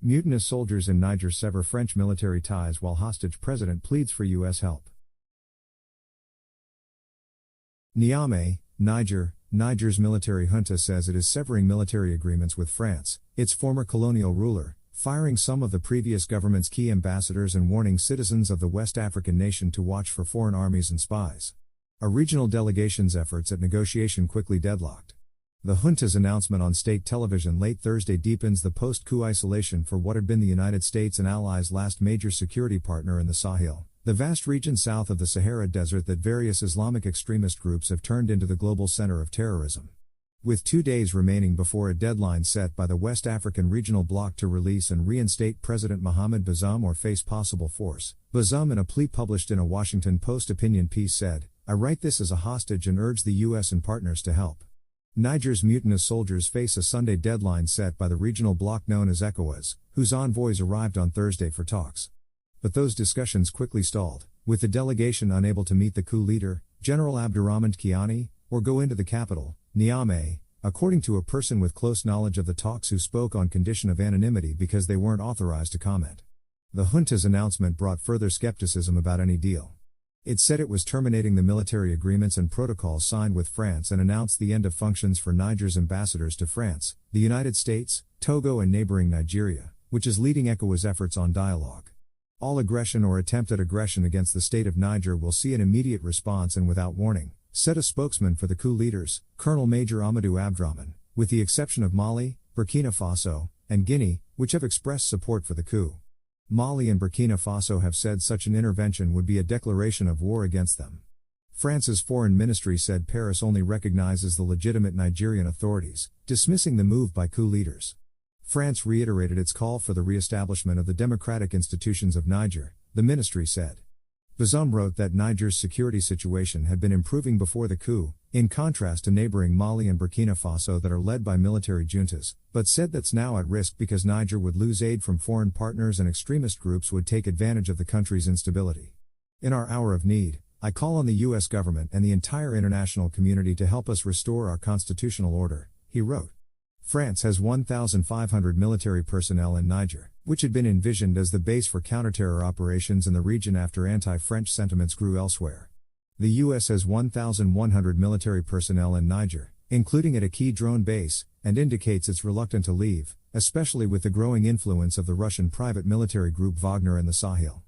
Mutinous soldiers in Niger sever French military ties while hostage president pleads for U.S. help. NIAMEY, Niger. Niger's military junta says it is severing military agreements with France, its former colonial ruler, firing some of the previous government's key ambassadors and warning citizens of the West African nation to watch for foreign armies and spies. A regional delegation's efforts at negotiation quickly deadlocked. The junta's announcement on state television late Thursday deepens the post-coup isolation for what had been the United States and allies' last major security partner in the Sahel, the vast region south of the Sahara Desert that various Islamic extremist groups have turned into the global center of terrorism. With 2 days remaining before a deadline set by the West African regional bloc to release and reinstate President Mohamed Bazoum or face possible force, Bazoum in a plea published in a Washington Post opinion piece said, "I write this as a hostage and urge the U.S. and partners to help." Niger's mutinous soldiers face a Sunday deadline set by the regional bloc known as ECOWAS, whose envoys arrived on Thursday for talks. But those discussions quickly stalled, with the delegation unable to meet the coup leader, General Abdurrahman Tiani, or go into the capital, Niamey, according to a person with close knowledge of the talks who spoke on condition of anonymity because they weren't authorized to comment. The junta's announcement brought further skepticism about any deal. It said it was terminating the military agreements and protocols signed with France and announced the end of functions for Niger's ambassadors to France, the United States, Togo and neighboring Nigeria, which is leading ECOWAS efforts on dialogue. All aggression or attempt at aggression against the state of Niger will see an immediate response and without warning, said a spokesman for the coup leaders, Colonel Major Amadou Abdrahman, with the exception of Mali, Burkina Faso, and Guinea, which have expressed support for the coup. Mali and Burkina Faso have said such an intervention would be a declaration of war against them. France's foreign ministry said Paris only recognizes the legitimate Nigerian authorities, dismissing the move by coup leaders. France reiterated its call for the re-establishment of the democratic institutions of Niger, the ministry said. Bazoum wrote that Niger's security situation had been improving before the coup, in contrast to neighboring Mali and Burkina Faso that are led by military juntas, but said that's now at risk because Niger would lose aid from foreign partners and extremist groups would take advantage of the country's instability. "In our hour of need, I call on the U.S. government and the entire international community to help us restore our constitutional order," he wrote. France has 1,500 military personnel in Niger, which had been envisioned as the base for counterterror operations in the region after anti-French sentiments grew elsewhere. The U.S. has 1,100 military personnel in Niger, including at a key drone base, and indicates it's reluctant to leave, especially with the growing influence of the Russian private military group Wagner in the Sahel.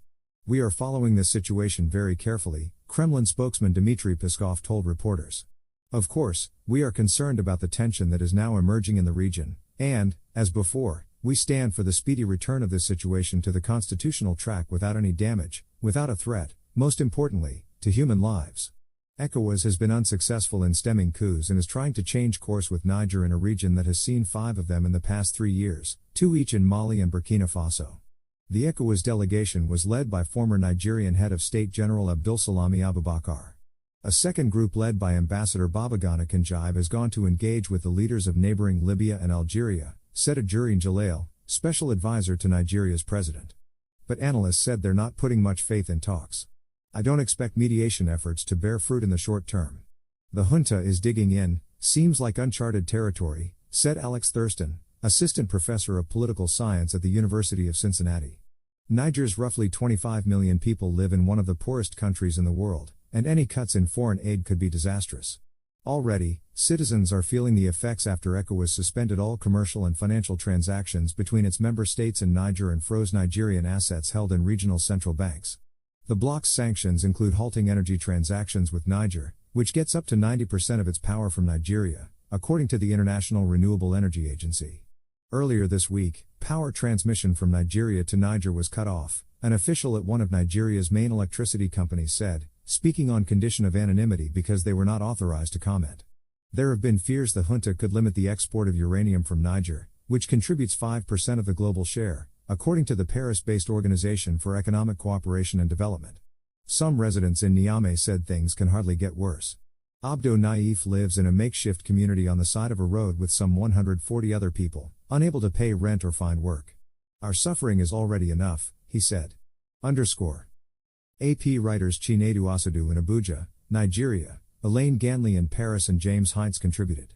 "We are following this situation very carefully," Kremlin spokesman Dmitry Peskov told reporters. "Of course, we are concerned about the tension that is now emerging in the region, and, as before, we stand for the speedy return of this situation to the constitutional track without any damage, without a threat, most importantly, to human lives." ECOWAS has been unsuccessful in stemming coups and is trying to change course with Niger in a region that has seen 5 of them in the past 3 years, 2 each in Mali and Burkina Faso. The ECOWAS delegation was led by former Nigerian head of state General Abdulsalami Abubakar. A second group led by Ambassador Babagana Kanjaib has gone to engage with the leaders of neighboring Libya and Algeria, said Ajuri Jalal, special advisor to Nigeria's president. But analysts said they're not putting much faith in talks. "I don't expect mediation efforts to bear fruit in the short term. The junta is digging in, seems like uncharted territory," said Alex Thurston, assistant professor of political science at the University of Cincinnati. Niger's roughly 25 million people live in one of the poorest countries in the world, and any cuts in foreign aid could be disastrous. Already, citizens are feeling the effects after ECOWAS suspended all commercial and financial transactions between its member states and Niger and froze Nigerian assets held in regional central banks. The bloc's sanctions include halting energy transactions with Niger, which gets up to 90% of its power from Nigeria, according to the International Renewable Energy Agency. Earlier this week, power transmission from Nigeria to Niger was cut off, an official at one of Nigeria's main electricity companies said, speaking on condition of anonymity because they were not authorized to comment. There have been fears the junta could limit the export of uranium from Niger, which contributes 5% of the global share, according to the Paris-based Organization for Economic Cooperation and Development. Some residents in Niamey said things can hardly get worse. Abdo Naif lives in a makeshift community on the side of a road with some 140 other people, unable to pay rent or find work. "Our suffering is already enough," he said. AP writers Chinedu Asadu in Abuja, Nigeria, Elaine Ganley in Paris and James Heinz contributed.